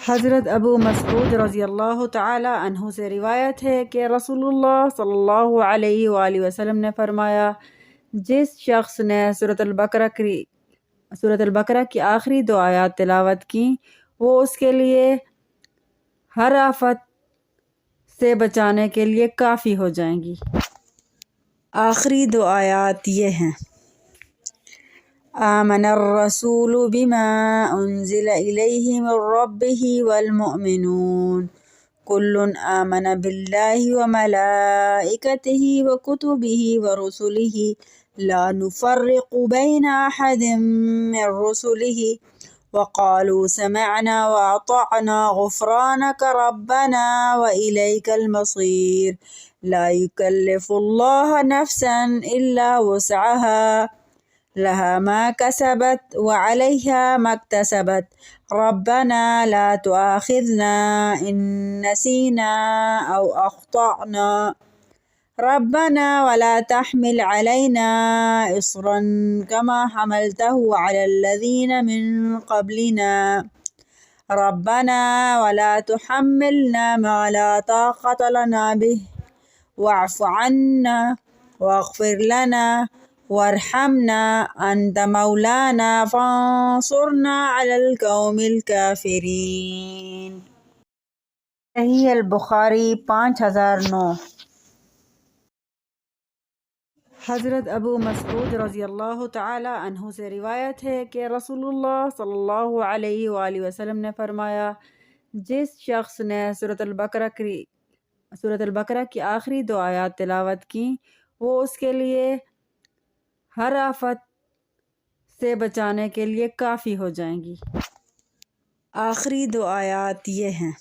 हज़रत अबू मसऊद रज़ियल्लाहु तआला अन्हु से रिवायत है कि रसूलुल्लाह सल्लल्लाहु अलैहि वसल्लम ने फरमाया, जिस शख्स ने सूरतुल बकरा की आखिरी 2 आयत तिलावत की, वो उसके लिए हर आफत से बचाने के लिए काफ़ी हो जाएंगी। आखिरी 2 आयत ये हैं, आमनर रसूलु बिमा उन्ज़िला इलैहि मिर रब्बिही वल मुअमिनून कुल्लुन आमन बिल्लाहि व मलाइकतिही व कुतुबिही व रुसुलिही ला नुफ़र्रिक़ु बैना अहदिम मिर रुसुलिही व क़ालू समिअना व अतअना गुफ़्रानक रब्बना व इलैकल मसीर ला युकल्लिफ़ुल्लाहु नफ़्सन इल्ला वुस्अहा लहा मा कसबत व अलैहा मक्तसबत रब्बना ला तुआखिज़ना इन नसीना औ अख़्तअना रब्बना वला तहमिल अलैना इस्रन कमा हमलतहु अलल लज़ीना मिन क़ब्लिना रब्बना वला तुहम्मिलना मा ला ताक़त लना बिहि वअफ़ु अन्ना वग़फ़िर लना वरहमना अंत मौलाना फ़ांसुरना अलल क़ौमिल काफ़िरीन। सहीह अल बुखारी 5009। हज़रत अबू मसऊद रज़ियल्लाहु तआला अन्हु से रिवायत है कि रसूलुल्लाह सल्लल्लाहु अलैहि वसल्लम ने फरमाया, जिस शख्स ने सूरतुल बकरा की आखिरी 2 आयत तिलावत की, वो उसके लिए हर आफत से बचाने के लिए काफ़ी हो जाएंगी। आखिरी 2 आयत ये हैं,